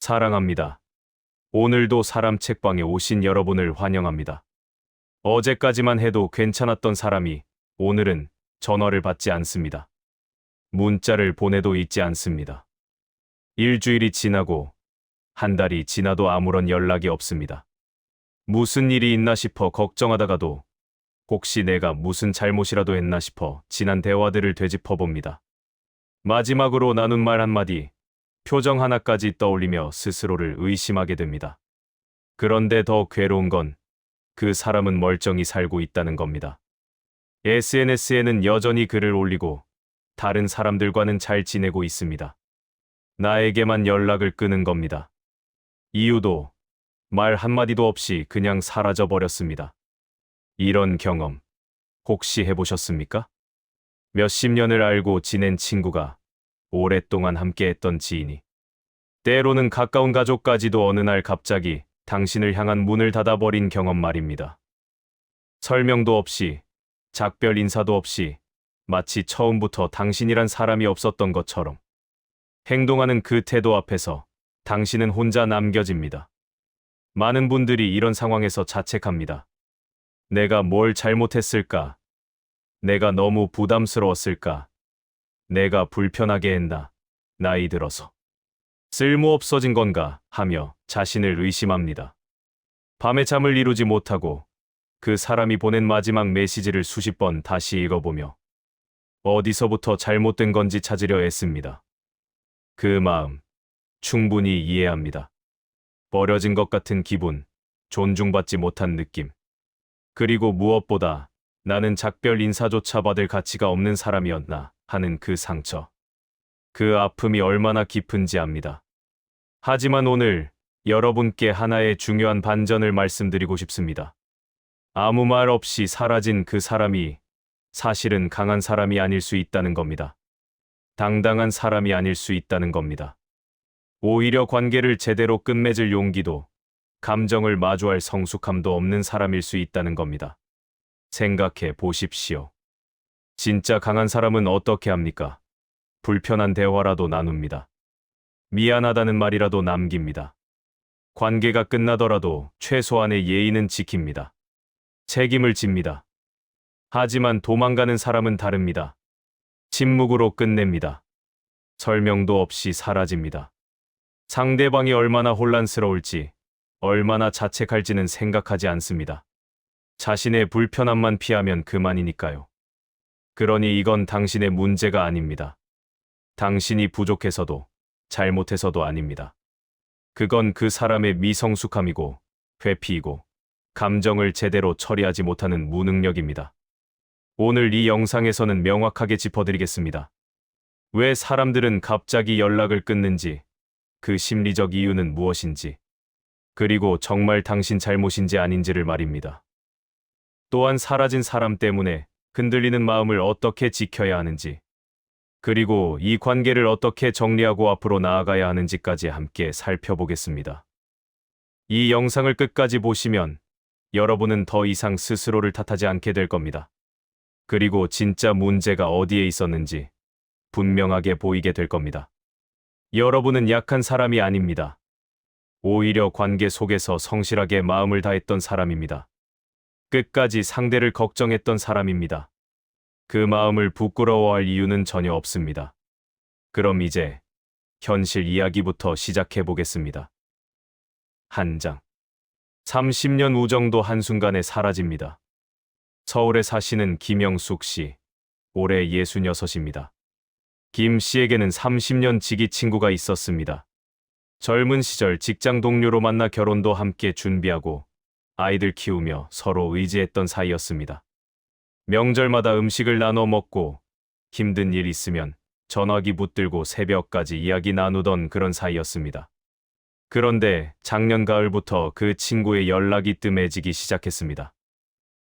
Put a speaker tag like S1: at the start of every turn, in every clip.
S1: 사랑합니다. 오늘도 사람 책방에 오신 여러분을 환영합니다. 어제까지만 해도 괜찮았던 사람이 오늘은 전화를 받지 않습니다. 문자를 보내도 읽지 않습니다. 일주일이 지나고 한 달이 지나도 아무런 연락이 없습니다. 무슨 일이 있나 싶어 걱정하다가도 혹시 내가 무슨 잘못이라도 했나 싶어 지난 대화들을 되짚어 봅니다. 마지막으로 나눈 말 한마디, 표정 하나까지 떠올리며 스스로를 의심하게 됩니다. 그런데 더 괴로운 건 그 사람은 멀쩡히 살고 있다는 겁니다. SNS에는 여전히 글을 올리고 다른 사람들과는 잘 지내고 있습니다. 나에게만 연락을 끊은 겁니다. 이유도 말 한마디도 없이 그냥 사라져 버렸습니다. 이런 경험 혹시 해보셨습니까? 몇십 년을 알고 지낸 친구가 오랫동안 함께했던 지인이 때로는 가까운 가족까지도 어느 날 갑자기 당신을 향한 문을 닫아버린 경험 말입니다. 설명도 없이, 작별 인사도 없이, 마치 처음부터 당신이란 사람이 없었던 것처럼 행동하는 그 태도 앞에서 당신은 혼자 남겨집니다. 많은 분들이 이런 상황에서 자책합니다. 내가 뭘 잘못했을까? 내가 너무 부담스러웠을까? 내가 불편하게 했나? 나이 들어서 쓸모없어진 건가? 하며 자신을 의심합니다. 밤에 잠을 이루지 못하고 그 사람이 보낸 마지막 메시지를 수십 번 다시 읽어보며 어디서부터 잘못된 건지 찾으려 애씁니다. 그 마음 충분히 이해합니다. 버려진 것 같은 기분, 존중받지 못한 느낌. 그리고 무엇보다 나는 작별 인사조차 받을 가치가 없는 사람이었나 하는 그 상처. 그 아픔이 얼마나 깊은지 압니다. 하지만 오늘 여러분께 하나의 중요한 반전을 말씀드리고 싶습니다. 아무 말 없이 사라진 그 사람이 사실은 강한 사람이 아닐 수 있다는 겁니다. 당당한 사람이 아닐 수 있다는 겁니다. 오히려 관계를 제대로 끝맺을 용기도 감정을 마주할 성숙함도 없는 사람일 수 있다는 겁니다. 생각해 보십시오. 진짜 강한 사람은 어떻게 합니까? 불편한 대화라도 나눕니다. 미안하다는 말이라도 남깁니다. 관계가 끝나더라도 최소한의 예의는 지킵니다. 책임을 집니다. 하지만 도망가는 사람은 다릅니다. 침묵으로 끝냅니다. 설명도 없이 사라집니다. 상대방이 얼마나 혼란스러울지, 얼마나 자책할지는 생각하지 않습니다. 자신의 불편함만 피하면 그만이니까요. 그러니 이건 당신의 문제가 아닙니다. 당신이 부족해서도 잘못해서도 아닙니다. 그건 그 사람의 미성숙함이고 회피이고 감정을 제대로 처리하지 못하는 무능력입니다. 오늘 이 영상에서는 명확하게 짚어드리겠습니다. 왜 사람들은 갑자기 연락을 끊는지, 그 심리적 이유는 무엇인지, 그리고 정말 당신 잘못인지 아닌지를 말입니다. 또한 사라진 사람 때문에 흔들리는 마음을 어떻게 지켜야 하는지, 그리고 이 관계를 어떻게 정리하고 앞으로 나아가야 하는지까지 함께 살펴보겠습니다. 이 영상을 끝까지 보시면 여러분은 더 이상 스스로를 탓하지 않게 될 겁니다. 그리고 진짜 문제가 어디에 있었는지 분명하게 보이게 될 겁니다. 여러분은 약한 사람이 아닙니다. 오히려 관계 속에서 성실하게 마음을 다했던 사람입니다. 끝까지 상대를 걱정했던 사람입니다. 그 마음을 부끄러워할 이유는 전혀 없습니다. 그럼 이제 현실 이야기부터 시작해 보겠습니다. 한 장. 30년 우정도 한순간에 사라집니다. 서울에 사시는 김영숙 씨, 올해 66입니다. 김 씨에게는 30년 지기 친구가 있었습니다. 젊은 시절 직장 동료로 만나 결혼도 함께 준비하고 아이들 키우며 서로 의지했던 사이였습니다. 명절마다 음식을 나눠 먹고 힘든 일 있으면 전화기 붙들고 새벽까지 이야기 나누던 그런 사이였습니다. 그런데 작년 가을부터 그 친구의 연락이 뜸해지기 시작했습니다.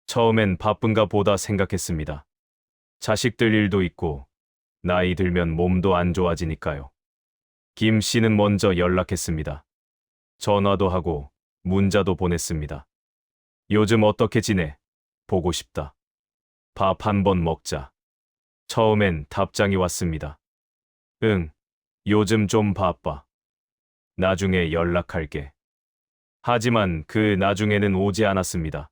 S1: 처음엔 바쁜가 보다 생각했습니다. 자식들 일도 있고 나이 들면 몸도 안 좋아지니까요. 김 씨는 먼저 연락했습니다. 전화도 하고 문자도 보냈습니다. 요즘 어떻게 지내? 보고 싶다. 밥 한 번 먹자. 처음엔 답장이 왔습니다. 응, 요즘 좀 바빠. 나중에 연락할게. 하지만 그 나중에는 오지 않았습니다.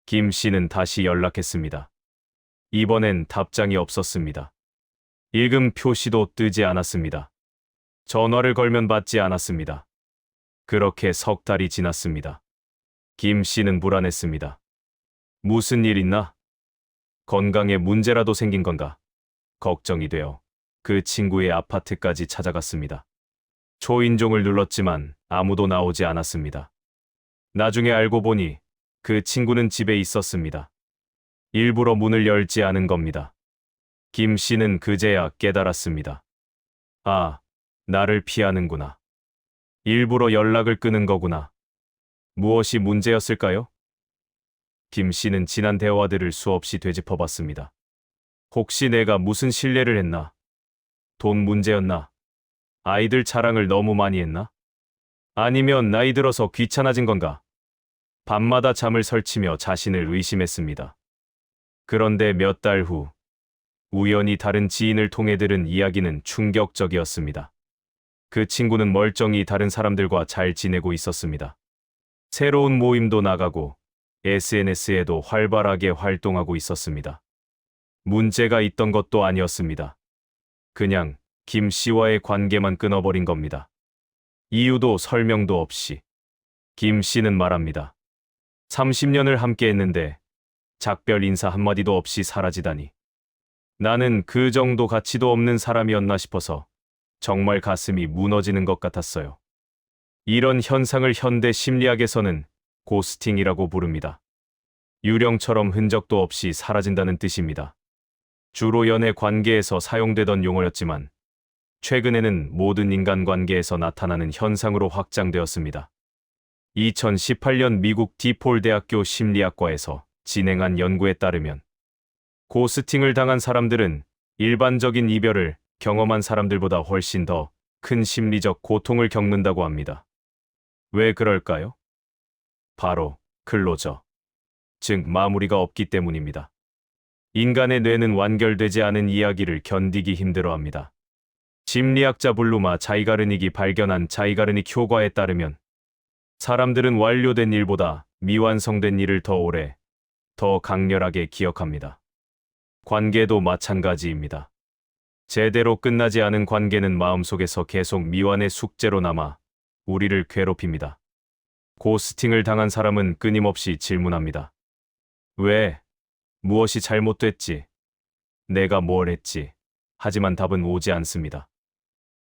S1: 김 씨는 다시 연락했습니다. 이번엔 답장이 없었습니다. 읽음 표시도 뜨지 않았습니다. 전화를 걸면 받지 않았습니다. 그렇게 석 달이 지났습니다. 김 씨는 불안했습니다. 무슨 일 있나? 건강에 문제라도 생긴 건가? 걱정이 되어 그 친구의 아파트까지 찾아갔습니다. 초인종을 눌렀지만 아무도 나오지 않았습니다. 나중에 알고 보니 그 친구는 집에 있었습니다. 일부러 문을 열지 않은 겁니다. 김 씨는 그제야 깨달았습니다. 아, 나를 피하는구나. 일부러 연락을 끄는 거구나. 무엇이 문제였을까요? 김 씨는 지난 대화들을 수없이 되짚어봤습니다. 혹시 내가 무슨 실례를 했나? 돈 문제였나? 아이들 자랑을 너무 많이 했나? 아니면 나이 들어서 귀찮아진 건가? 밤마다 잠을 설치며 자신을 의심했습니다. 그런데 몇 달 후, 우연히 다른 지인을 통해 들은 이야기는 충격적이었습니다. 그 친구는 멀쩡히 다른 사람들과 잘 지내고 있었습니다. 새로운 모임도 나가고 SNS에도 활발하게 활동하고 있었습니다. 문제가 있던 것도 아니었습니다. 그냥 김 씨와의 관계만 끊어버린 겁니다. 이유도 설명도 없이. 김 씨는 말합니다. 30년을 함께 했는데 작별 인사 한마디도 없이 사라지다니. 나는 그 정도 가치도 없는 사람이었나 싶어서 정말 가슴이 무너지는 것 같았어요. 이런 현상을 현대 심리학에서는 고스팅이라고 부릅니다. 유령처럼 흔적도 없이 사라진다는 뜻입니다. 주로 연애 관계에서 사용되던 용어였지만 최근에는 모든 인간관계에서 나타나는 현상으로 확장되었습니다. 2018년 미국 디폴 대학교 심리학과에서 진행한 연구에 따르면 고스팅을 당한 사람들은 일반적인 이별을 경험한 사람들보다 훨씬 더 큰 심리적 고통을 겪는다고 합니다. 왜 그럴까요? 바로 클로저, 즉 마무리가 없기 때문입니다. 인간의 뇌는 완결되지 않은 이야기를 견디기 힘들어합니다. 심리학자 블루마 자이가르닉이 발견한 자이가르닉 효과에 따르면 사람들은 완료된 일보다 미완성된 일을 더 오래, 더 강렬하게 기억합니다. 관계도 마찬가지입니다. 제대로 끝나지 않은 관계는 마음속에서 계속 미완의 숙제로 남아 우리를 괴롭힙니다. 고스팅을 당한 사람은 끊임없이 질문합니다. 왜? 무엇이 잘못됐지? 내가 뭘 했지? 하지만 답은 오지 않습니다.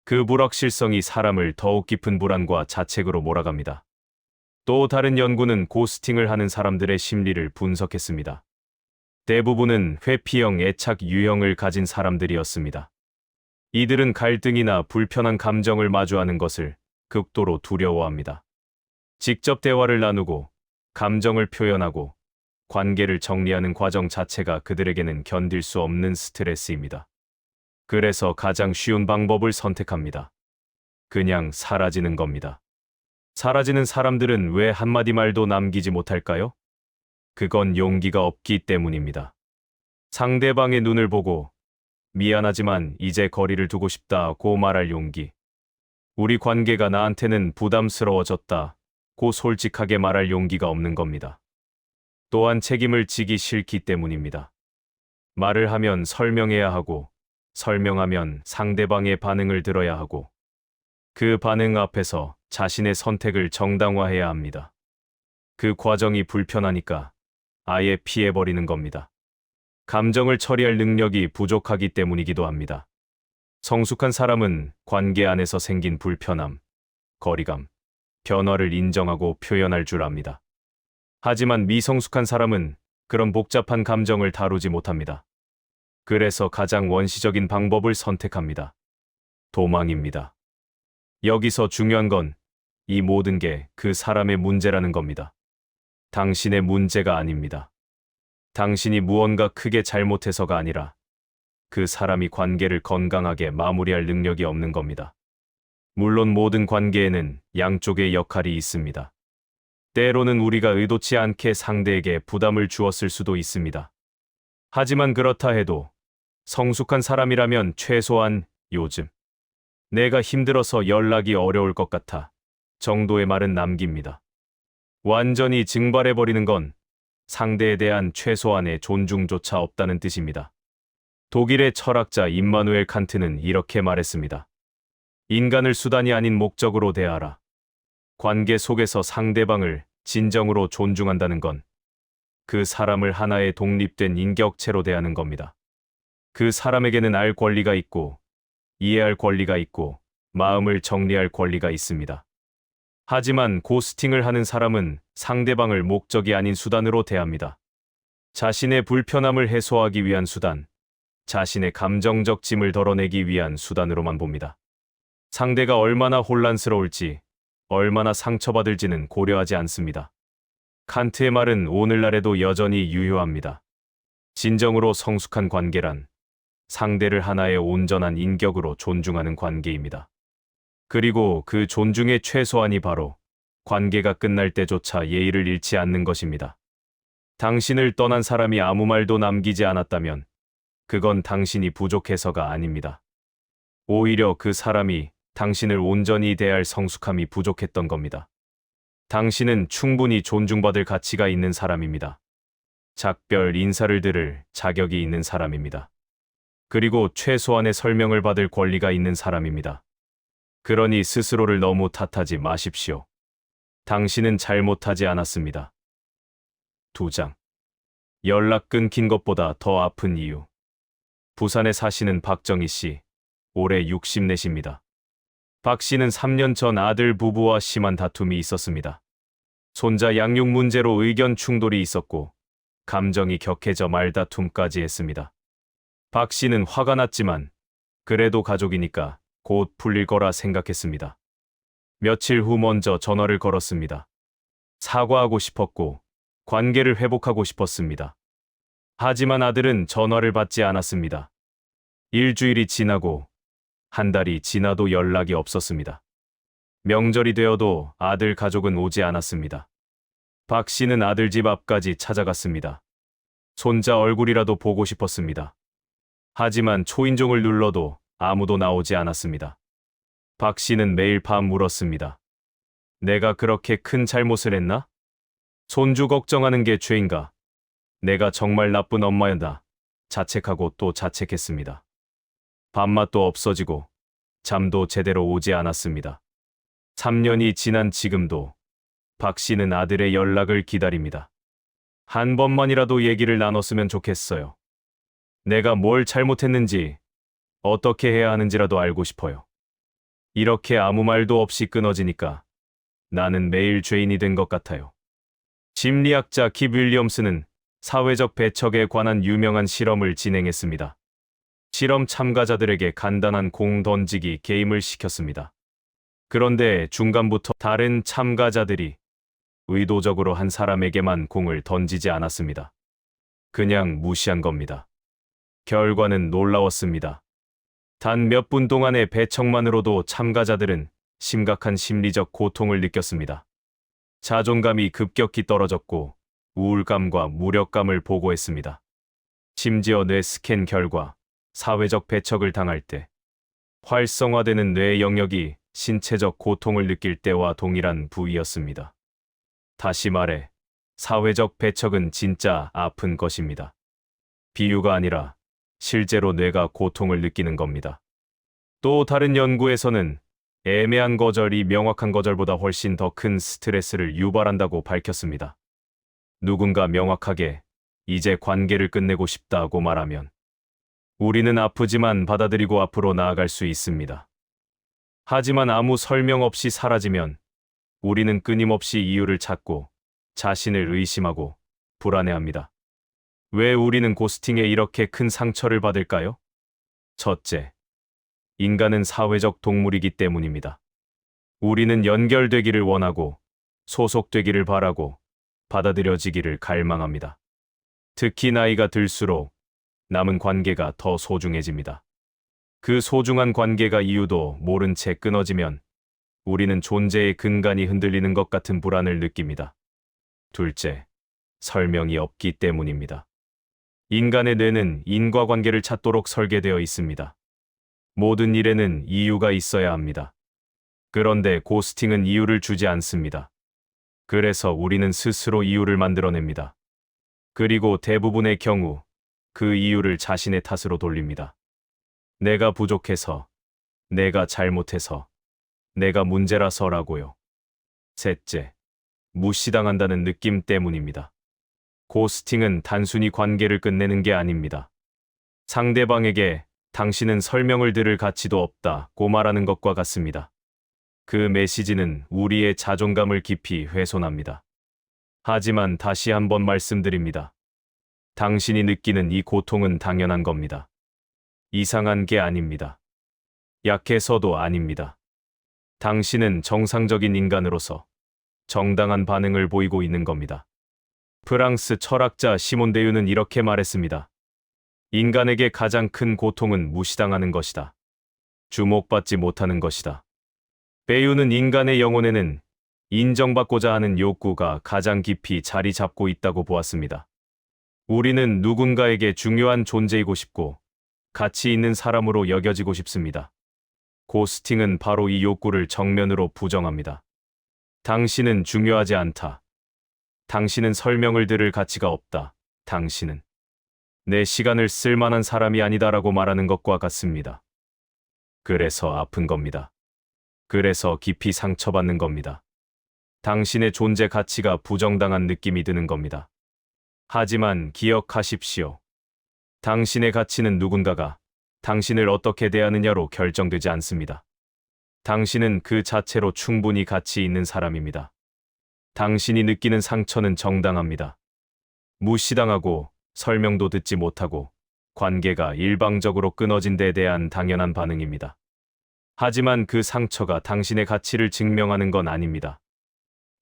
S1: 그 불확실성이 사람을 더욱 깊은 불안과 자책으로 몰아갑니다. 또 다른 연구는 고스팅을 하는 사람들의 심리를 분석했습니다. 대부분은 회피형 애착 유형을 가진 사람들이었습니다. 이들은 갈등이나 불편한 감정을 마주하는 것을 극도로 두려워합니다. 직접 대화를 나누고 감정을 표현하고 관계를 정리하는 과정 자체가 그들에게는 견딜 수 없는 스트레스입니다. 그래서 가장 쉬운 방법을 선택합니다. 그냥 사라지는 겁니다. 사라지는 사람들은 왜 한마디 말도 남기지 못할까요? 그건 용기가 없기 때문입니다. 상대방의 눈을 보고 미안하지만 이제 거리를 두고 싶다고 말할 용기. 우리 관계가 나한테는 부담스러워졌다고 솔직하게 말할 용기가 없는 겁니다. 또한 책임을 지기 싫기 때문입니다. 말을 하면 설명해야 하고, 설명하면 상대방의 반응을 들어야 하고, 그 반응 앞에서 자신의 선택을 정당화해야 합니다. 그 과정이 불편하니까 아예 피해버리는 겁니다. 감정을 처리할 능력이 부족하기 때문이기도 합니다. 성숙한 사람은 관계 안에서 생긴 불편함, 거리감, 변화를 인정하고 표현할 줄 압니다. 하지만 미성숙한 사람은 그런 복잡한 감정을 다루지 못합니다. 그래서 가장 원시적인 방법을 선택합니다. 도망입니다. 여기서 중요한 건 이 모든 게 그 사람의 문제라는 겁니다. 당신의 문제가 아닙니다. 당신이 무언가 크게 잘못해서가 아니라 그 사람이 관계를 건강하게 마무리할 능력이 없는 겁니다. 물론 모든 관계에는 양쪽의 역할이 있습니다. 때로는 우리가 의도치 않게 상대에게 부담을 주었을 수도 있습니다. 하지만 그렇다 해도 성숙한 사람이라면 최소한 요즘 내가 힘들어서 연락이 어려울 것 같아 정도의 말은 남깁니다. 완전히 증발해버리는 건 상대에 대한 최소한의 존중조차 없다는 뜻입니다. 독일의 철학자 임마누엘 칸트는 이렇게 말했습니다. 인간을 수단이 아닌 목적으로 대하라. 관계 속에서 상대방을 진정으로 존중한다는 건 그 사람을 하나의 독립된 인격체로 대하는 겁니다. 그 사람에게는 알 권리가 있고, 이해할 권리가 있고, 마음을 정리할 권리가 있습니다. 하지만 고스팅을 하는 사람은 상대방을 목적이 아닌 수단으로 대합니다. 자신의 불편함을 해소하기 위한 수단, 자신의 감정적 짐을 덜어내기 위한 수단으로만 봅니다. 상대가 얼마나 혼란스러울지, 얼마나 상처받을지는 고려하지 않습니다. 칸트의 말은 오늘날에도 여전히 유효합니다. 진정으로 성숙한 관계란 상대를 하나의 온전한 인격으로 존중하는 관계입니다. 그리고 그 존중의 최소한이 바로 관계가 끝날 때조차 예의를 잃지 않는 것입니다. 당신을 떠난 사람이 아무 말도 남기지 않았다면 그건 당신이 부족해서가 아닙니다. 오히려 그 사람이 당신을 온전히 대할 성숙함이 부족했던 겁니다. 당신은 충분히 존중받을 가치가 있는 사람입니다. 작별 인사를 들을 자격이 있는 사람입니다. 그리고 최소한의 설명을 받을 권리가 있는 사람입니다. 그러니 스스로를 너무 탓하지 마십시오. 당신은 잘못하지 않았습니다. 2장. 연락 끊긴 것보다 더 아픈 이유. 부산에 사시는 박정희 씨, 올해 64입니다. 박 씨는 3년 전 아들 부부와 심한 다툼이 있었습니다. 손자 양육 문제로 의견 충돌이 있었고 감정이 격해져 말다툼까지 했습니다. 박 씨는 화가 났지만 그래도 가족이니까 곧 풀릴 거라 생각했습니다. 며칠 후 먼저 전화를 걸었습니다. 사과하고 싶었고 관계를 회복하고 싶었습니다. 하지만 아들은 전화를 받지 않았습니다. 일주일이 지나고 한 달이 지나도 연락이 없었습니다. 명절이 되어도 아들 가족은 오지 않았습니다. 박 씨는 아들 집 앞까지 찾아갔습니다. 손자 얼굴이라도 보고 싶었습니다. 하지만 초인종을 눌러도 아무도 나오지 않았습니다. 박 씨는 매일 밤 울었습니다. 내가 그렇게 큰 잘못을 했나? 손주 걱정하는 게 죄인가? 내가 정말 나쁜 엄마였나? 자책하고 또 자책했습니다. 밥맛도 없어지고 잠도 제대로 오지 않았습니다. 3년이 지난 지금도 박 씨는 아들의 연락을 기다립니다. 한 번만이라도 얘기를 나눴으면 좋겠어요. 내가 뭘 잘못했는지, 어떻게 해야 하는지라도 알고 싶어요. 이렇게 아무 말도 없이 끊어지니까 나는 매일 죄인이 된 것 같아요. 심리학자 킵 윌리엄스는 사회적 배척에 관한 유명한 실험을 진행했습니다. 실험 참가자들에게 간단한 공 던지기 게임을 시켰습니다. 그런데 중간부터 다른 참가자들이 의도적으로 한 사람에게만 공을 던지지 않았습니다. 그냥 무시한 겁니다. 결과는 놀라웠습니다. 단 몇 분 동안의 배척만으로도 참가자들은 심각한 심리적 고통을 느꼈습니다. 자존감이 급격히 떨어졌고 우울감과 무력감을 보고했습니다. 심지어 뇌 스캔 결과 사회적 배척을 당할 때 활성화되는 뇌 영역이 신체적 고통을 느낄 때와 동일한 부위였습니다. 다시 말해, 사회적 배척은 진짜 아픈 것입니다. 비유가 아니라 실제로 뇌가 고통을 느끼는 겁니다. 또 다른 연구에서는 애매한 거절이 명확한 거절보다 훨씬 더 큰 스트레스를 유발한다고 밝혔습니다. 누군가 명확하게 이제 관계를 끝내고 싶다고 말하면 우리는 아프지만 받아들이고 앞으로 나아갈 수 있습니다. 하지만 아무 설명 없이 사라지면 우리는 끊임없이 이유를 찾고 자신을 의심하고 불안해합니다. 왜 우리는 고스팅에 이렇게 큰 상처를 받을까요? 첫째, 인간은 사회적 동물이기 때문입니다. 우리는 연결되기를 원하고 소속되기를 바라고 받아들여지기를 갈망합니다. 특히 나이가 들수록 남은 관계가 더 소중해집니다. 그 소중한 관계가 이유도 모른 채 끊어지면 우리는 존재의 근간이 흔들리는 것 같은 불안을 느낍니다. 둘째, 설명이 없기 때문입니다. 인간의 뇌는 인과관계를 찾도록 설계되어 있습니다. 모든 일에는 이유가 있어야 합니다. 그런데 고스팅은 이유를 주지 않습니다. 그래서 우리는 스스로 이유를 만들어냅니다. 그리고 대부분의 경우 그 이유를 자신의 탓으로 돌립니다. 내가 부족해서, 내가 잘못해서, 내가 문제라서라고요. 셋째, 무시당한다는 느낌 때문입니다. 고스팅은 단순히 관계를 끝내는 게 아닙니다. 상대방에게 당신은 설명을 들을 가치도 없다고 말하는 것과 같습니다. 그 메시지는 우리의 자존감을 깊이 훼손합니다. 하지만 다시 한번 말씀드립니다. 당신이 느끼는 이 고통은 당연한 겁니다. 이상한 게 아닙니다. 약해서도 아닙니다. 당신은 정상적인 인간으로서 정당한 반응을 보이고 있는 겁니다. 프랑스 철학자 시몬 데유는 이렇게 말했습니다. 인간에게 가장 큰 고통은 무시당하는 것이다. 주목받지 못하는 것이다. 베유는 인간의 영혼에는 인정받고자 하는 욕구가 가장 깊이 자리 잡고 있다고 보았습니다. 우리는 누군가에게 중요한 존재이고 싶고 가치 있는 사람으로 여겨지고 싶습니다. 고스팅은 바로 이 욕구를 정면으로 부정합니다. 당신은 중요하지 않다. 당신은 설명을 들을 가치가 없다. 당신은 내 시간을 쓸 만한 사람이 아니다라고 말하는 것과 같습니다. 그래서 아픈 겁니다. 그래서 깊이 상처받는 겁니다. 당신의 존재 가치가 부정당한 느낌이 드는 겁니다. 하지만 기억하십시오. 당신의 가치는 누군가가 당신을 어떻게 대하느냐로 결정되지 않습니다. 당신은 그 자체로 충분히 가치 있는 사람입니다. 당신이 느끼는 상처는 정당합니다. 무시당하고 설명도 듣지 못하고 관계가 일방적으로 끊어진 데 대한 당연한 반응입니다. 하지만 그 상처가 당신의 가치를 증명하는 건 아닙니다.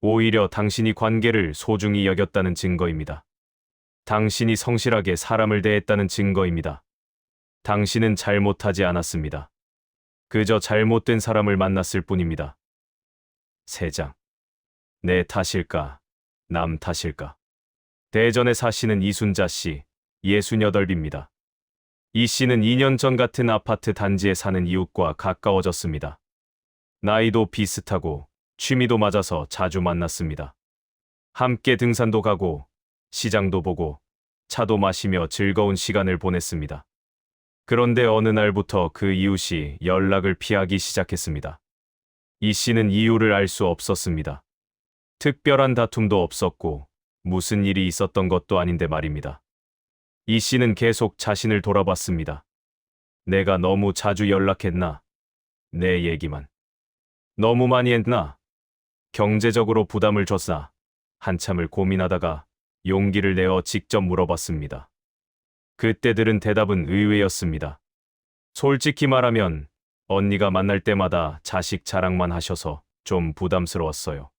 S1: 오히려 당신이 관계를 소중히 여겼다는 증거입니다. 당신이 성실하게 사람을 대했다는 증거입니다. 당신은 잘못하지 않았습니다. 그저 잘못된 사람을 만났을 뿐입니다. 3장. 내 탓일까? 남 탓일까? 대전에 사시는 이순자 씨, 68입니다. 이 씨는 2년 전 같은 아파트 단지에 사는 이웃과 가까워졌습니다. 나이도 비슷하고 취미도 맞아서 자주 만났습니다. 함께 등산도 가고 시장도 보고 차도 마시며 즐거운 시간을 보냈습니다. 그런데 어느 날부터 그 이웃이 연락을 피하기 시작했습니다. 이 씨는 이유를 알 수 없었습니다. 특별한 다툼도 없었고 무슨 일이 있었던 것도 아닌데 말입니다. 이 씨는 계속 자신을 돌아봤습니다. 내가 너무 자주 연락했나? 내 얘기만 너무 많이 했나? 경제적으로 부담을 줬나? 한참을 고민하다가 용기를 내어 직접 물어봤습니다. 그때 들은 대답은 의외였습니다. 솔직히 말하면 언니가 만날 때마다 자식 자랑만 하셔서 좀 부담스러웠어요.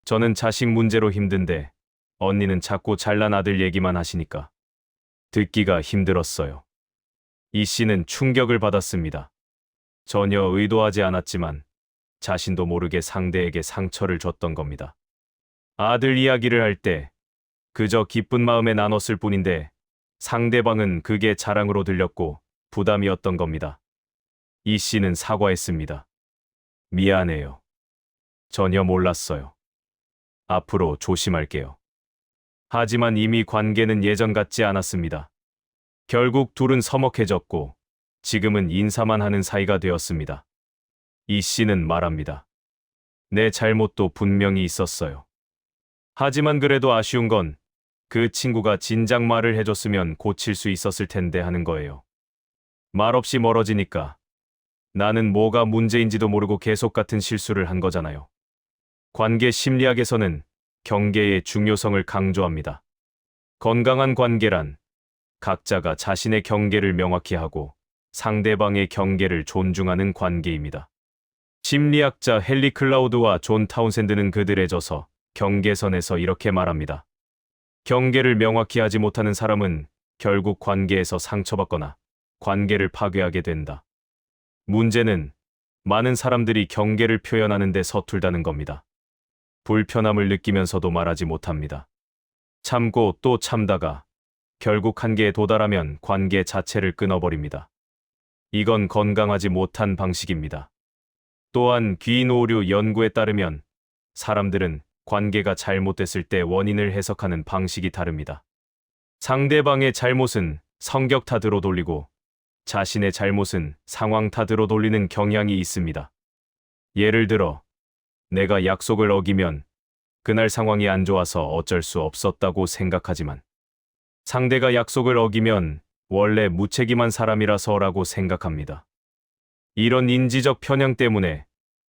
S1: 저는 자식 문제로 힘든데 언니는 자꾸 잘난 아들 얘기만 하시니까 듣기가 힘들었어요. 이 씨는 충격을 받았습니다. 전혀 의도하지 않았지만 자신도 모르게 상대에게 상처를 줬던 겁니다. 아들 이야기를 할 때 그저 기쁜 마음에 나눴을 뿐인데 상대방은 그게 자랑으로 들렸고 부담이었던 겁니다. 이 씨는 사과했습니다. 미안해요. 전혀 몰랐어요. 앞으로 조심할게요. 하지만 이미 관계는 예전 같지 않았습니다. 결국 둘은 서먹해졌고 지금은 인사만 하는 사이가 되었습니다. 이 씨는 말합니다. 내 잘못도 분명히 있었어요. 하지만 그래도 아쉬운 건 그 친구가 진작 말을 해줬으면 고칠 수 있었을 텐데 하는 거예요. 말없이 멀어지니까 나는 뭐가 문제인지도 모르고 계속 같은 실수를 한 거잖아요. 관계 심리학에서는 경계의 중요성을 강조합니다. 건강한 관계란 각자가 자신의 경계를 명확히 하고 상대방의 경계를 존중하는 관계입니다. 심리학자 헨리 클라우드와 존 타운센드는 그들의 저서 경계선에서 이렇게 말합니다. 경계를 명확히 하지 못하는 사람은 결국 관계에서 상처받거나 관계를 파괴하게 된다. 문제는 많은 사람들이 경계를 표현하는 데 서툴다는 겁니다. 불편함을 느끼면서도 말하지 못합니다. 참고 또 참다가 결국 한계에 도달하면 관계 자체를 끊어버립니다. 이건 건강하지 못한 방식입니다. 또한 귀노류 연구에 따르면 사람들은 관계가 잘못됐을 때 원인을 해석하는 방식이 다릅니다. 상대방의 잘못은 성격 탓으로 돌리고 자신의 잘못은 상황 탓으로 돌리는 경향이 있습니다. 예를 들어, 내가 약속을 어기면 그날 상황이 안 좋아서 어쩔 수 없었다고 생각하지만 상대가 약속을 어기면 원래 무책임한 사람이라서라고 생각합니다. 이런 인지적 편향 때문에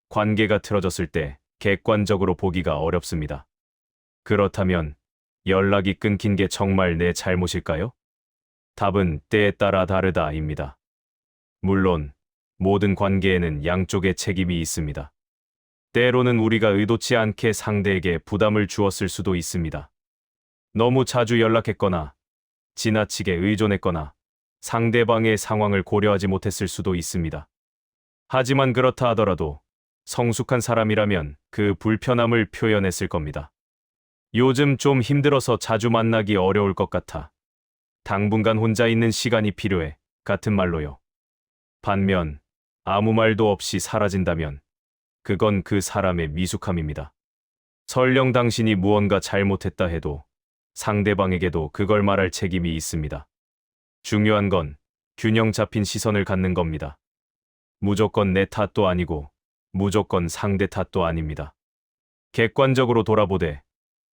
S1: 관계가 틀어졌을 때 객관적으로 보기가 어렵습니다. 그렇다면 연락이 끊긴 게 정말 내 잘못일까요? 답은 때에 따라 다르다입니다. 물론 모든 관계에는 양쪽의 책임이 있습니다. 때로는 우리가 의도치 않게 상대에게 부담을 주었을 수도 있습니다. 너무 자주 연락했거나 지나치게 의존했거나 상대방의 상황을 고려하지 못했을 수도 있습니다. 하지만 그렇다 하더라도 성숙한 사람이라면 그 불편함을 표현했을 겁니다. 요즘 좀 힘들어서 자주 만나기 어려울 것 같아. 당분간 혼자 있는 시간이 필요해. 같은 말로요. 반면 아무 말도 없이 사라진다면 그건 그 사람의 미숙함입니다. 설령 당신이 무언가 잘못했다 해도 상대방에게도 그걸 말할 책임이 있습니다. 중요한 건 균형 잡힌 시선을 갖는 겁니다. 무조건 내 탓도 아니고 무조건 상대 탓도 아닙니다. 객관적으로 돌아보되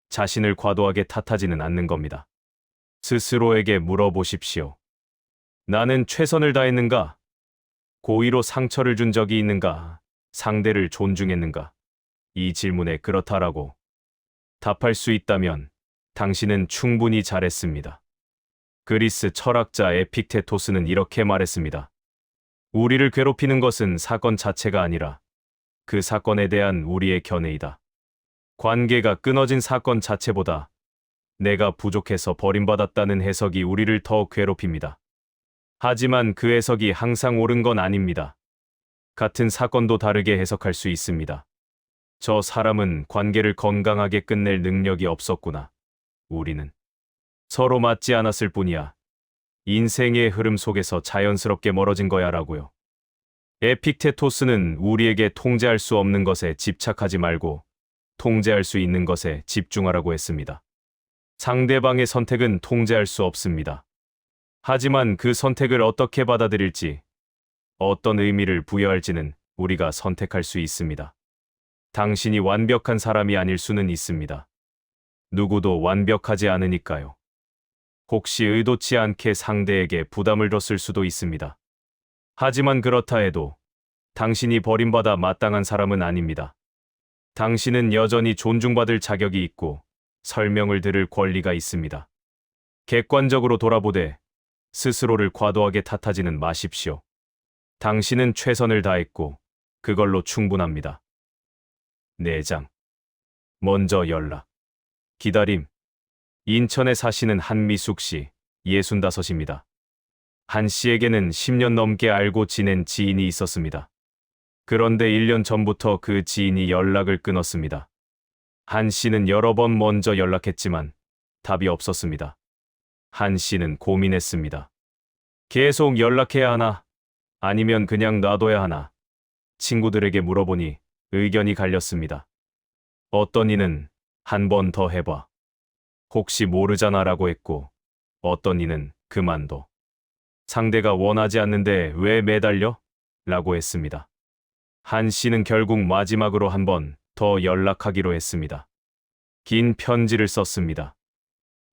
S1: 자신을 과도하게 탓하지는 않는 겁니다. 스스로에게 물어보십시오. 나는 최선을 다했는가? 고의로 상처를 준 적이 있는가? 상대를 존중했는가? 이 질문에 그렇다라고 답할 수 있다면 당신은 충분히 잘했습니다. 그리스 철학자 에픽테토스는 이렇게 말했습니다. 우리를 괴롭히는 것은 사건 자체가 아니라 그 사건에 대한 우리의 견해이다. 관계가 끊어진 사건 자체보다 내가 부족해서 버림받았다는 해석이 우리를 더 괴롭힙니다. 하지만 그 해석이 항상 옳은 건 아닙니다. 같은 사건도 다르게 해석할 수 있습니다. 저 사람은 관계를 건강하게 끝낼 능력이 없었구나. 우리는 서로 맞지 않았을 뿐이야. 인생의 흐름 속에서 자연스럽게 멀어진 거야 라고요. 에픽테토스는 우리에게 통제할 수 없는 것에 집착하지 말고 통제할 수 있는 것에 집중하라고 했습니다. 상대방의 선택은 통제할 수 없습니다. 하지만 그 선택을 어떻게 받아들일지, 어떤 의미를 부여할지는 우리가 선택할 수 있습니다. 당신이 완벽한 사람이 아닐 수는 있습니다. 누구도 완벽하지 않으니까요. 혹시 의도치 않게 상대에게 부담을 줬을 수도 있습니다. 하지만 그렇다 해도 당신이 버림받아 마땅한 사람은 아닙니다. 당신은 여전히 존중받을 자격이 있고 설명을 들을 권리가 있습니다. 객관적으로 돌아보되 스스로를 과도하게 탓하지는 마십시오. 당신은 최선을 다했고 그걸로 충분합니다. 4장. 먼저 연락. 기다림. 인천에 사시는 한미숙 씨, 65입니다. 한 씨에게는 10년 넘게 알고 지낸 지인이 있었습니다. 그런데 1년 전부터 그 지인이 연락을 끊었습니다. 한 씨는 여러 번 먼저 연락했지만 답이 없었습니다. 한 씨는 고민했습니다. 계속 연락해야 하나? 아니면 그냥 놔둬야 하나? 친구들에게 물어보니 의견이 갈렸습니다. 어떤 이는 한 번 더 해봐. 혹시 모르잖아 라고 했고, 어떤 이는 그만둬. 상대가 원하지 않는데 왜 매달려? 라고 했습니다. 한 씨는 결국 마지막으로 한 번 더 연락하기로 했습니다. 긴 편지를 썼습니다.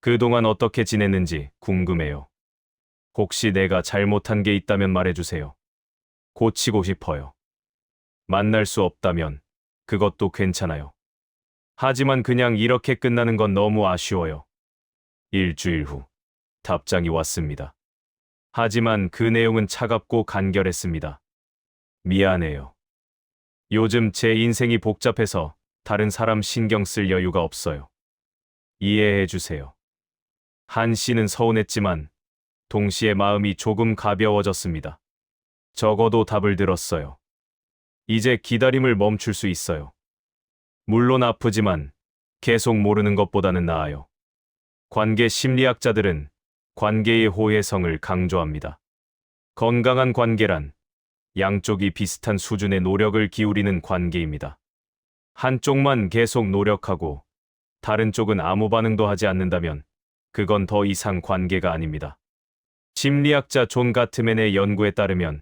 S1: 그동안 어떻게 지냈는지 궁금해요. 혹시 내가 잘못한 게 있다면 말해주세요. 고치고 싶어요. 만날 수 없다면 그것도 괜찮아요. 하지만 그냥 이렇게 끝나는 건 너무 아쉬워요. 일주일 후 답장이 왔습니다. 하지만 그 내용은 차갑고 간결했습니다. 미안해요. 요즘 제 인생이 복잡해서 다른 사람 신경 쓸 여유가 없어요. 이해해 주세요. 한 씨는 서운했지만 동시에 마음이 조금 가벼워졌습니다. 적어도 답을 들었어요. 이제 기다림을 멈출 수 있어요. 물론 아프지만 계속 모르는 것보다는 나아요. 관계 심리학자들은 관계의 호혜성을 강조합니다. 건강한 관계란 양쪽이 비슷한 수준의 노력을 기울이는 관계입니다. 한쪽만 계속 노력하고 다른 쪽은 아무 반응도 하지 않는다면 그건 더 이상 관계가 아닙니다. 심리학자 존 가트맨의 연구에 따르면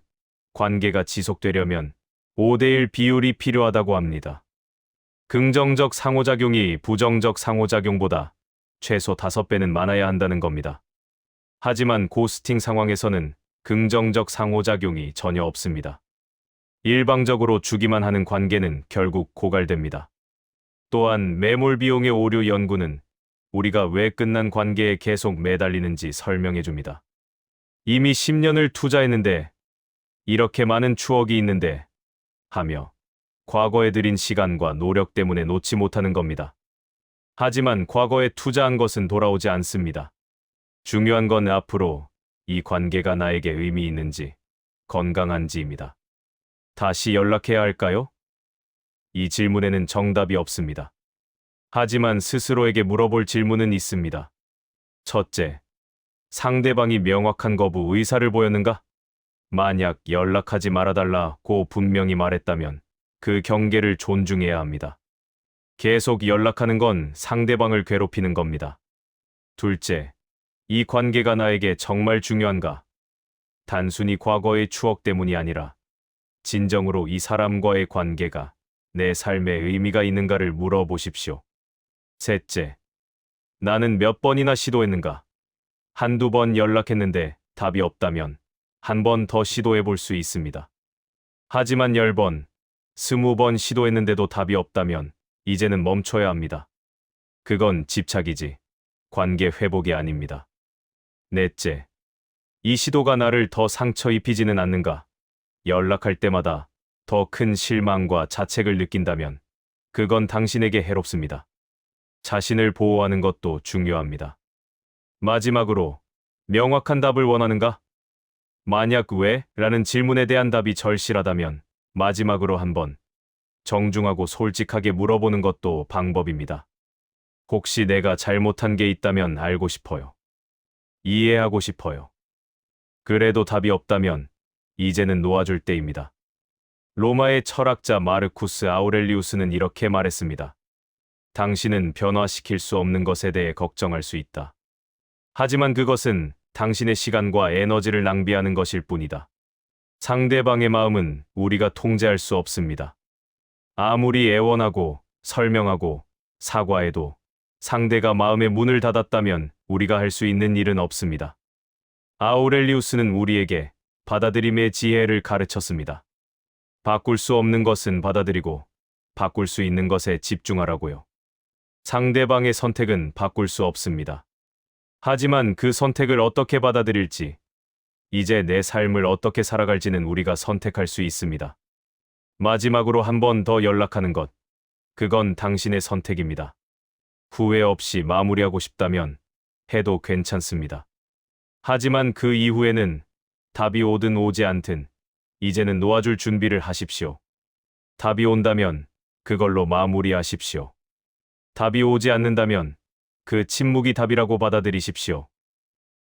S1: 관계가 지속되려면 5대1 비율이 필요하다고 합니다. 긍정적 상호작용이 부정적 상호작용보다 최소 5배는 많아야 한다는 겁니다. 하지만 고스팅 상황에서는 긍정적 상호작용이 전혀 없습니다. 일방적으로 주기만 하는 관계는 결국 고갈됩니다. 또한 매몰 비용의 오류 연구는 우리가 왜 끝난 관계에 계속 매달리는지 설명해 줍니다. 이미 10년을 투자했는데 이렇게 많은 추억이 있는데 하며 과거에 들인 시간과 노력 때문에 놓지 못하는 겁니다. 하지만 과거에 투자한 것은 돌아오지 않습니다. 중요한 건 앞으로 이 관계가 나에게 의미 있는지, 건강한지입니다. 다시 연락해야 할까요? 이 질문에는 정답이 없습니다. 하지만 스스로에게 물어볼 질문은 있습니다. 첫째, 상대방이 명확한 거부 의사를 보였는가? 만약 연락하지 말아달라고 분명히 말했다면 그 경계를 존중해야 합니다. 계속 연락하는 건 상대방을 괴롭히는 겁니다. 둘째, 이 관계가 나에게 정말 중요한가? 단순히 과거의 추억 때문이 아니라 진정으로 이 사람과의 관계가 내 삶에 의미가 있는가를 물어보십시오. 셋째, 나는 몇 번이나 시도했는가? 한두 번 연락했는데 답이 없다면 한 번 더 시도해 볼 수 있습니다. 하지만 10번, 20번 시도했는데도 답이 없다면 이제는 멈춰야 합니다. 그건 집착이지 관계 회복이 아닙니다. 넷째, 이 시도가 나를 더 상처 입히지는 않는가? 연락할 때마다 더 큰 실망과 자책을 느낀다면 그건 당신에게 해롭습니다. 자신을 보호하는 것도 중요합니다. 마지막으로, 명확한 답을 원하는가? 만약 왜? 라는 질문에 대한 답이 절실하다면 마지막으로 한번 정중하고 솔직하게 물어보는 것도 방법입니다. 혹시 내가 잘못한 게 있다면 알고 싶어요. 이해하고 싶어요. 그래도 답이 없다면 이제는 놓아줄 때입니다. 로마의 철학자 마르쿠스 아우렐리우스는 이렇게 말했습니다. 당신은 변화시킬 수 없는 것에 대해 걱정할 수 있다. 하지만 그것은 당신의 시간과 에너지를 낭비하는 것일 뿐이다. 상대방의 마음은 우리가 통제할 수 없습니다. 아무리 애원하고 설명하고 사과해도 상대가 마음의 문을 닫았다면 우리가 할 수 있는 일은 없습니다. 아우렐리우스는 우리에게 받아들임의 지혜를 가르쳤습니다. 바꿀 수 없는 것은 받아들이고 바꿀 수 있는 것에 집중하라고요. 상대방의 선택은 바꿀 수 없습니다. 하지만 그 선택을 어떻게 받아들일지, 이제 내 삶을 어떻게 살아갈지는 우리가 선택할 수 있습니다. 마지막으로 한 번 더 연락하는 것, 그건 당신의 선택입니다. 후회 없이 마무리하고 싶다면 해도 괜찮습니다. 하지만 그 이후에는 답이 오든 오지 않든 이제는 놓아줄 준비를 하십시오. 답이 온다면 그걸로 마무리하십시오. 답이 오지 않는다면 그 침묵이 답이라고 받아들이십시오.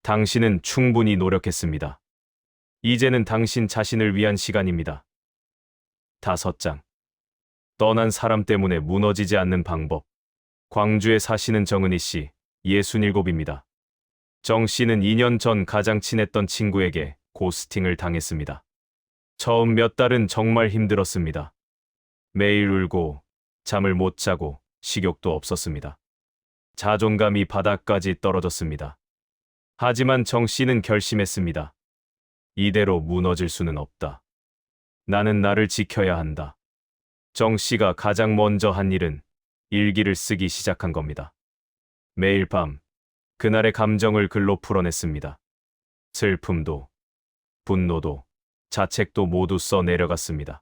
S1: 당신은 충분히 노력했습니다. 이제는 당신 자신을 위한 시간입니다. 5장. 떠난 사람 때문에 무너지지 않는 방법. 광주에 사시는 정은희 씨, 67입니다. 정 씨는 2년 전 가장 친했던 친구에게 고스팅을 당했습니다. 처음 몇 달은 정말 힘들었습니다. 매일 울고 잠을 못 자고 식욕도 없었습니다. 자존감이 바닥까지 떨어졌습니다. 하지만 정 씨는 결심했습니다. 이대로 무너질 수는 없다. 나는 나를 지켜야 한다. 정 씨가 가장 먼저 한 일은 일기를 쓰기 시작한 겁니다. 매일 밤 그날의 감정을 글로 풀어냈습니다. 슬픔도, 분노도, 자책도 모두 써 내려갔습니다.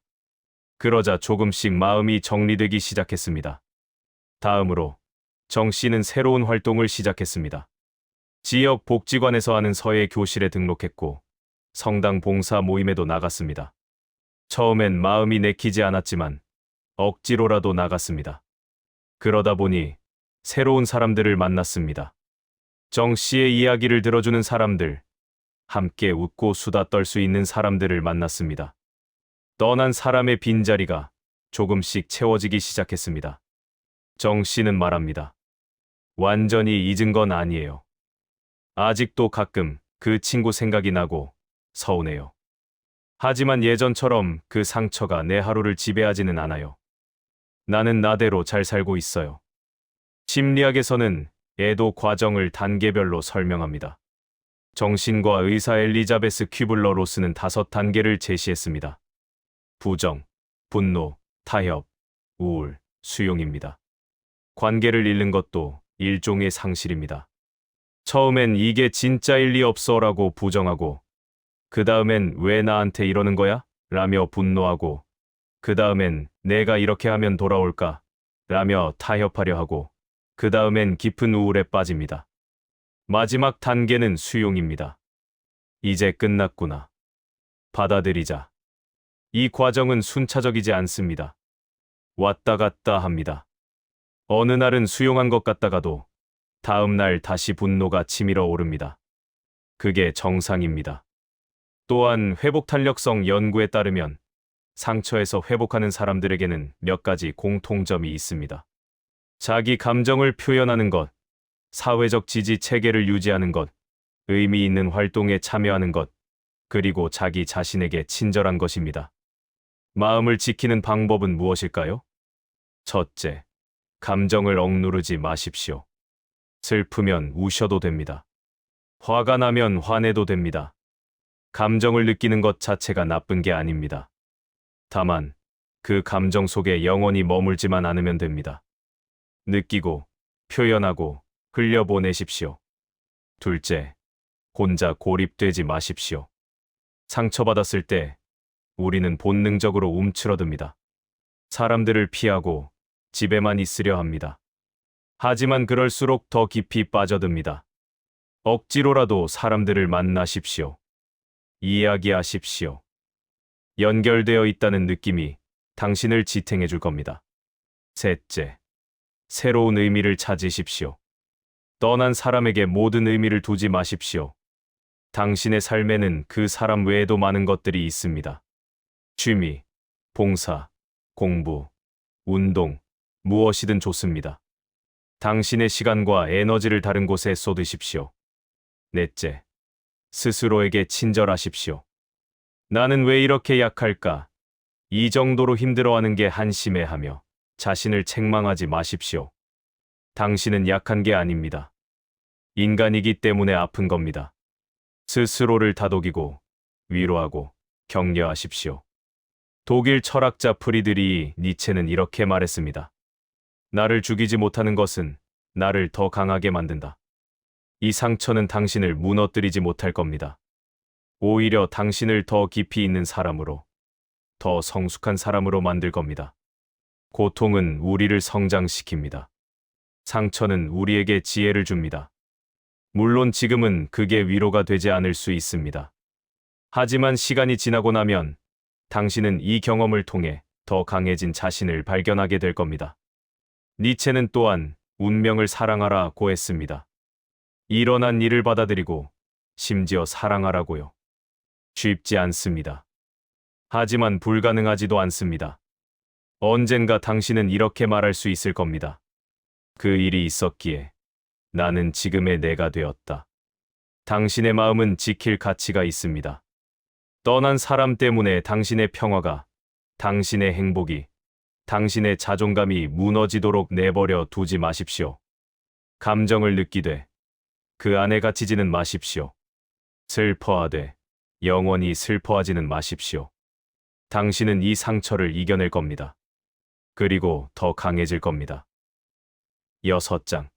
S1: 그러자 조금씩 마음이 정리되기 시작했습니다. 다음으로 정 씨는 새로운 활동을 시작했습니다. 지역 복지관에서 하는 서예 교실에 등록했고 성당 봉사 모임에도 나갔습니다. 처음엔 마음이 내키지 않았지만 억지로라도 나갔습니다. 그러다 보니 새로운 사람들을 만났습니다. 정 씨의 이야기를 들어주는 사람들, 함께 웃고 수다 떨 수 있는 사람들을 만났습니다. 떠난 사람의 빈자리가 조금씩 채워지기 시작했습니다. 정 씨는 말합니다. 완전히 잊은 건 아니에요. 아직도 가끔 그 친구 생각이 나고 서운해요. 하지만 예전처럼 그 상처가 내 하루를 지배하지는 않아요. 나는 나대로 잘 살고 있어요. 심리학에서는 애도 과정을 단계별로 설명합니다. 정신과 의사 엘리자베스 퀴블러 로스는 5단계를 제시했습니다. 부정, 분노, 타협, 우울, 수용입니다. 관계를 잃는 것도 일종의 상실입니다. 처음엔 이게 진짜 일리 없어라고 부정하고, 그 다음엔 왜 나한테 이러는 거야? 라며 분노하고, 그 다음엔 내가 이렇게 하면 돌아올까? 라며 타협하려 하고, 그 다음엔 깊은 우울에 빠집니다. 마지막 단계는 수용입니다. 이제 끝났구나. 받아들이자. 이 과정은 순차적이지 않습니다. 왔다 갔다 합니다. 어느 날은 수용한 것 같다가도 다음 날 다시 분노가 치밀어 오릅니다. 그게 정상입니다. 또한 회복 탄력성 연구에 따르면 상처에서 회복하는 사람들에게는 몇 가지 공통점이 있습니다. 자기 감정을 표현하는 것, 사회적 지지 체계를 유지하는 것, 의미 있는 활동에 참여하는 것, 그리고 자기 자신에게 친절한 것입니다. 마음을 지키는 방법은 무엇일까요? 첫째, 감정을 억누르지 마십시오. 슬프면 우셔도 됩니다. 화가 나면 화내도 됩니다. 감정을 느끼는 것 자체가 나쁜 게 아닙니다. 다만, 그 감정 속에 영원히 머물지만 않으면 됩니다. 느끼고, 표현하고, 흘려보내십시오. 둘째, 혼자 고립되지 마십시오. 상처받았을 때, 우리는 본능적으로 움츠러듭니다. 사람들을 피하고, 집에만 있으려 합니다. 하지만 그럴수록 더 깊이 빠져듭니다. 억지로라도 사람들을 만나십시오. 이야기하십시오. 연결되어 있다는 느낌이 당신을 지탱해 줄 겁니다. 셋째, 새로운 의미를 찾으십시오. 떠난 사람에게 모든 의미를 두지 마십시오. 당신의 삶에는 그 사람 외에도 많은 것들이 있습니다. 취미, 봉사, 공부, 운동, 무엇이든 좋습니다. 당신의 시간과 에너지를 다른 곳에 쏟으십시오. 넷째, 스스로에게 친절하십시오. 나는 왜 이렇게 약할까? 이 정도로 힘들어하는 게 한심해하며 자신을 책망하지 마십시오. 당신은 약한 게 아닙니다. 인간이기 때문에 아픈 겁니다. 스스로를 다독이고 위로하고 격려하십시오. 독일 철학자 프리드리히 니체는 이렇게 말했습니다. 나를 죽이지 못하는 것은 나를 더 강하게 만든다. 이 상처는 당신을 무너뜨리지 못할 겁니다. 오히려 당신을 더 깊이 있는 사람으로, 더 성숙한 사람으로 만들 겁니다. 고통은 우리를 성장시킵니다. 상처는 우리에게 지혜를 줍니다. 물론 지금은 그게 위로가 되지 않을 수 있습니다. 하지만 시간이 지나고 나면 당신은 이 경험을 통해 더 강해진 자신을 발견하게 될 겁니다. 니체는 또한 운명을 사랑하라고 했습니다. 일어난 일을 받아들이고 심지어 사랑하라고요. 쉽지 않습니다. 하지만 불가능하지도 않습니다. 언젠가 당신은 이렇게 말할 수 있을 겁니다. 그 일이 있었기에 나는 지금의 내가 되었다. 당신의 마음은 지킬 가치가 있습니다. 떠난 사람 때문에 당신의 평화가, 당신의 행복이, 당신의 자존감이 무너지도록 내버려 두지 마십시오. 감정을 느끼되 그 안에 갇히지는 마십시오. 슬퍼하되 영원히 슬퍼하지는 마십시오. 당신은 이 상처를 이겨낼 겁니다. 그리고 더 강해질 겁니다. 6장.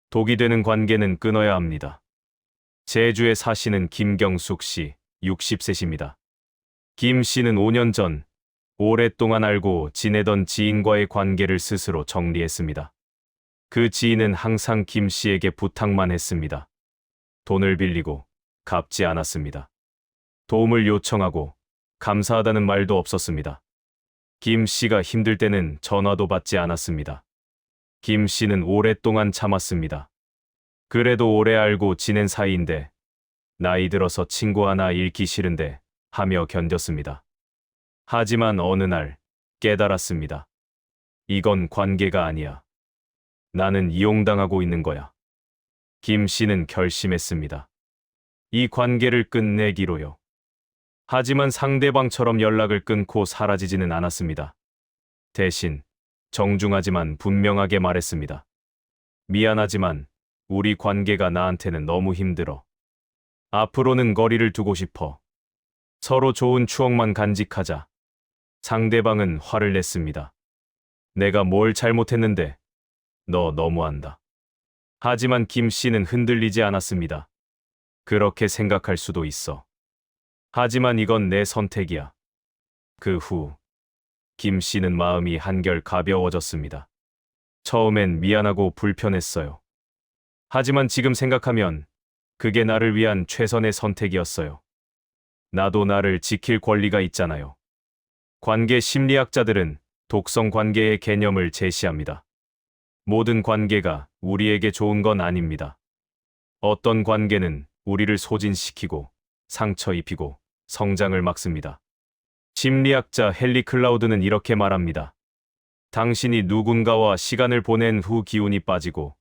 S1: 독이 되는 관계는 끊어야 합니다. 제주에 사시는 김경숙 씨, 60세십니다. 김 씨는 5년 전 오랫동안 알고 지내던 지인과의 관계를 스스로 정리했습니다. 그 지인은 항상 김 씨에게 부탁만 했습니다. 돈을 빌리고 갚지 않았습니다. 도움을 요청하고 감사하다는 말도 없었습니다. 김 씨가 힘들 때는 전화도 받지 않았습니다. 김 씨는 오랫동안 참았습니다. 그래도 오래 알고 지낸 사이인데 나이 들어서 친구 하나 잃기 싫은데 하며 견뎠습니다. 하지만 어느 날 깨달았습니다. 이건 관계가 아니야. 나는 이용당하고 있는 거야. 김 씨는 결심했습니다. 이 관계를 끝내기로요. 하지만 상대방처럼 연락을 끊고 사라지지는 않았습니다. 대신 정중하지만 분명하게 말했습니다. 미안하지만 우리 관계가 나한테는 너무 힘들어. 앞으로는 거리를 두고 싶어. 서로 좋은 추억만 간직하자. 상대방은 화를 냈습니다. 내가 뭘 잘못했는데? 너 너무한다. 하지만 김 씨는 흔들리지 않았습니다. 그렇게 생각할 수도 있어. 하지만 이건 내 선택이야. 그 후, 김 씨는 마음이 한결 가벼워졌습니다. 처음엔 미안하고 불편했어요. 하지만 지금 생각하면 그게 나를 위한 최선의 선택이었어요. 나도 나를 지킬 권리가 있잖아요. 관계 심리학자들은 독성 관계의 개념을 제시합니다. 모든 관계가 우리에게 좋은 건 아닙니다. 어떤 관계는 우리를 소진시키고 상처 입히고 성장을 막습니다. 심리학자 헨리 클라우드는 이렇게 말합니다. 당신이 누군가와 시간을 보낸 후 기운이 빠지고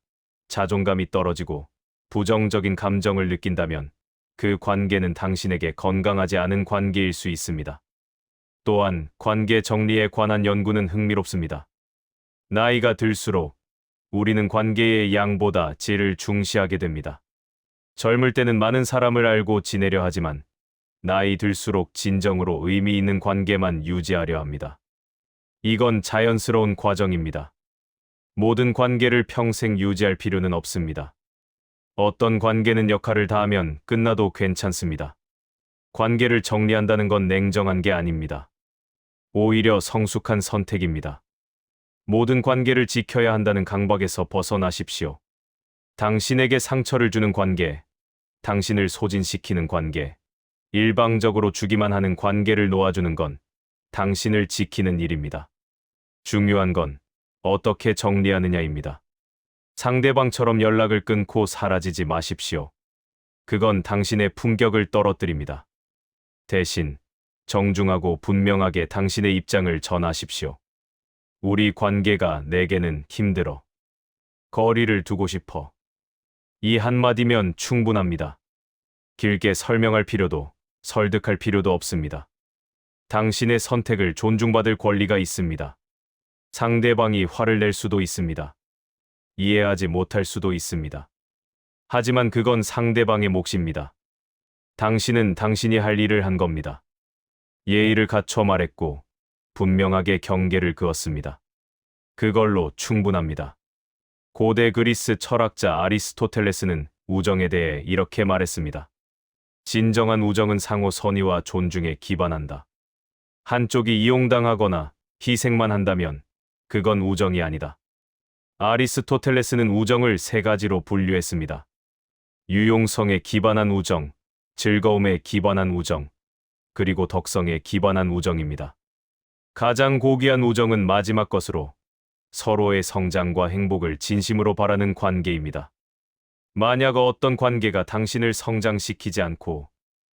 S1: 자존감이 떨어지고 부정적인 감정을 느낀다면 그 관계는 당신에게 건강하지 않은 관계일 수 있습니다. 또한 관계 정리에 관한 연구는 흥미롭습니다. 나이가 들수록 우리는 관계의 양보다 질을 중시하게 됩니다. 젊을 때는 많은 사람을 알고 지내려 하지만 나이 들수록 진정으로 의미 있는 관계만 유지하려 합니다. 이건 자연스러운 과정입니다. 모든 관계를 평생 유지할 필요는 없습니다. 어떤 관계는 역할을 다하면 끝나도 괜찮습니다. 관계를 정리한다는 건 냉정한 게 아닙니다. 오히려 성숙한 선택입니다. 모든 관계를 지켜야 한다는 강박에서 벗어나십시오. 당신에게 상처를 주는 관계, 당신을 소진시키는 관계, 일방적으로 주기만 하는 관계를 놓아주는 건 당신을 지키는 일입니다. 중요한 건 어떻게 정리하느냐입니다. 상대방처럼 연락을 끊고 사라지지 마십시오. 그건 당신의 품격을 떨어뜨립니다. 대신 정중하고 분명하게 당신의 입장을 전하십시오. 우리 관계가 내게는 힘들어. 거리를 두고 싶어. 이 한마디면 충분합니다. 길게 설명할 필요도 설득할 필요도 없습니다. 당신의 선택을 존중받을 권리가 있습니다. 상대방이 화를 낼 수도 있습니다. 이해하지 못할 수도 있습니다. 하지만 그건 상대방의 몫입니다. 당신은 당신이 할 일을 한 겁니다. 예의를 갖춰 말했고 분명하게 경계를 그었습니다. 그걸로 충분합니다. 고대 그리스 철학자 아리스토텔레스는 우정에 대해 이렇게 말했습니다. 진정한 우정은 상호 선의와 존중에 기반한다. 한쪽이 이용당하거나 희생만 한다면 그건 우정이 아니다. 아리스토텔레스는 우정을 세 가지로 분류했습니다. 유용성에 기반한 우정, 즐거움에 기반한 우정, 그리고 덕성에 기반한 우정입니다. 가장 고귀한 우정은 마지막 것으로 서로의 성장과 행복을 진심으로 바라는 관계입니다. 만약 어떤 관계가 당신을 성장시키지 않고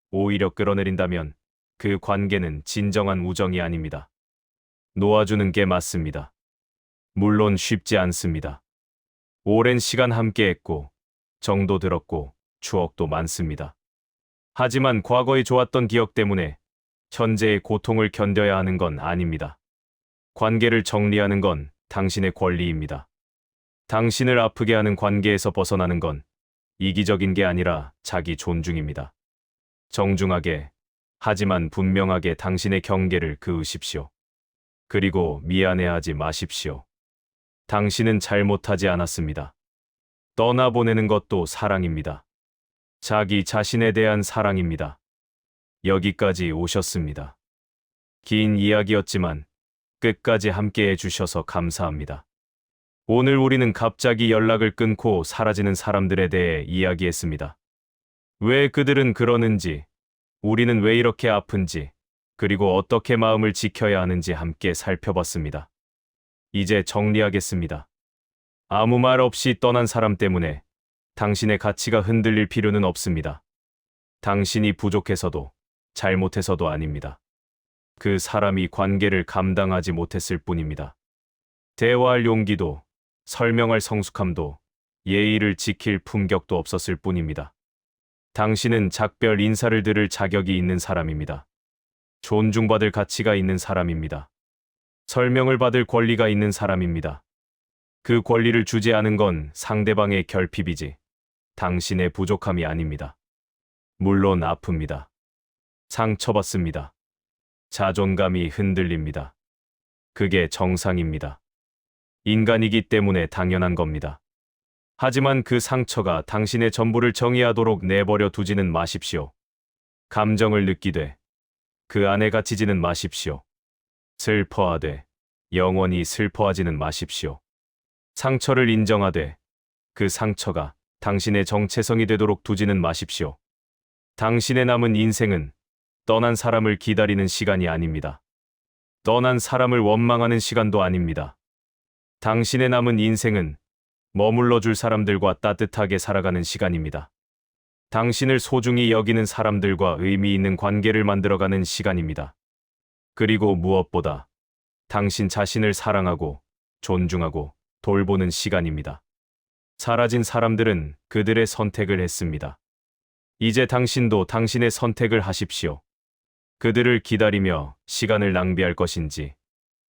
S1: 오히려 끌어내린다면 그 관계는 진정한 우정이 아닙니다. 놓아주는 게 맞습니다. 물론 쉽지 않습니다. 오랜 시간 함께했고 정도 들었고 추억도 많습니다. 하지만 과거의 좋았던 기억 때문에 현재의 고통을 견뎌야 하는 건 아닙니다. 관계를 정리하는 건 당신의 권리입니다. 당신을 아프게 하는 관계에서 벗어나는 건 이기적인 게 아니라 자기 존중입니다. 정중하게, 하지만 분명하게 당신의 경계를 그으십시오. 그리고 미안해하지 마십시오. 당신은 잘못하지 않았습니다. 떠나보내는 것도 사랑입니다. 자기 자신에 대한 사랑입니다. 여기까지 오셨습니다. 긴 이야기였지만 끝까지 함께 해주셔서 감사합니다. 오늘 우리는 갑자기 연락을 끊고 사라지는 사람들에 대해 이야기했습니다. 왜 그들은 그러는지, 우리는 왜 이렇게 아픈지, 그리고 어떻게 마음을 지켜야 하는지 함께 살펴봤습니다. 이제 정리하겠습니다. 아무 말 없이 떠난 사람 때문에 당신의 가치가 흔들릴 필요는 없습니다. 당신이 부족해서도 잘못해서도 아닙니다. 그 사람이 관계를 감당하지 못했을 뿐입니다. 대화할 용기도, 설명할 성숙함도, 예의를 지킬 품격도 없었을 뿐입니다. 당신은 작별 인사를 들을 자격이 있는 사람입니다. 존중받을 가치가 있는 사람입니다. 설명을 받을 권리가 있는 사람입니다. 그 권리를 주지 않은 건 상대방의 결핍이지 당신의 부족함이 아닙니다. 물론 아픕니다. 상처받습니다. 자존감이 흔들립니다. 그게 정상입니다. 인간이기 때문에 당연한 겁니다. 하지만 그 상처가 당신의 전부를 정의하도록 내버려 두지는 마십시오. 감정을 느끼되 그 안에 갇히지는 마십시오. 슬퍼하되 영원히 슬퍼하지는 마십시오. 상처를 인정하되 그 상처가 당신의 정체성이 되도록 두지는 마십시오. 당신의 남은 인생은 떠난 사람을 기다리는 시간이 아닙니다. 떠난 사람을 원망하는 시간도 아닙니다. 당신의 남은 인생은 머물러 줄 사람들과 따뜻하게 살아가는 시간입니다. 당신을 소중히 여기는 사람들과 의미 있는 관계를 만들어가는 시간입니다. 그리고 무엇보다 당신 자신을 사랑하고 존중하고 돌보는 시간입니다. 사라진 사람들은 그들의 선택을 했습니다. 이제 당신도 당신의 선택을 하십시오. 그들을 기다리며 시간을 낭비할 것인지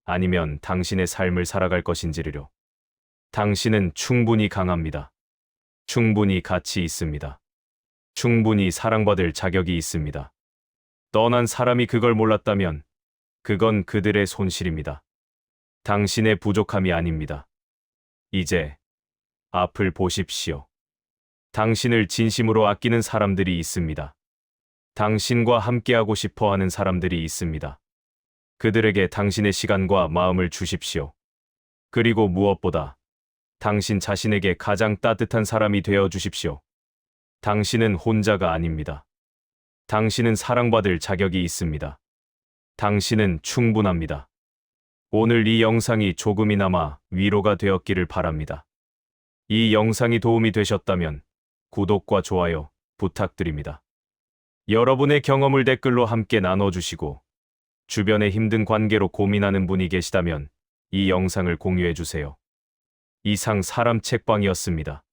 S1: 아니면 당신의 삶을 살아갈 것인지를요. 당신은 충분히 강합니다. 충분히 가치 있습니다. 충분히 사랑받을 자격이 있습니다. 떠난 사람이 그걸 몰랐다면 그건 그들의 손실입니다. 당신의 부족함이 아닙니다. 이제 앞을 보십시오. 당신을 진심으로 아끼는 사람들이 있습니다. 당신과 함께하고 싶어 하는 사람들이 있습니다. 그들에게 당신의 시간과 마음을 주십시오. 그리고 무엇보다 당신 자신에게 가장 따뜻한 사람이 되어 주십시오. 당신은 혼자가 아닙니다. 당신은 사랑받을 자격이 있습니다. 당신은 충분합니다. 오늘 이 영상이 조금이나마 위로가 되었기를 바랍니다. 이 영상이 도움이 되셨다면 구독과 좋아요 부탁드립니다. 여러분의 경험을 댓글로 함께 나눠주시고 주변에 힘든 관계로 고민하는 분이 계시다면 이 영상을 공유해 주세요. 이상 사람 책방이었습니다.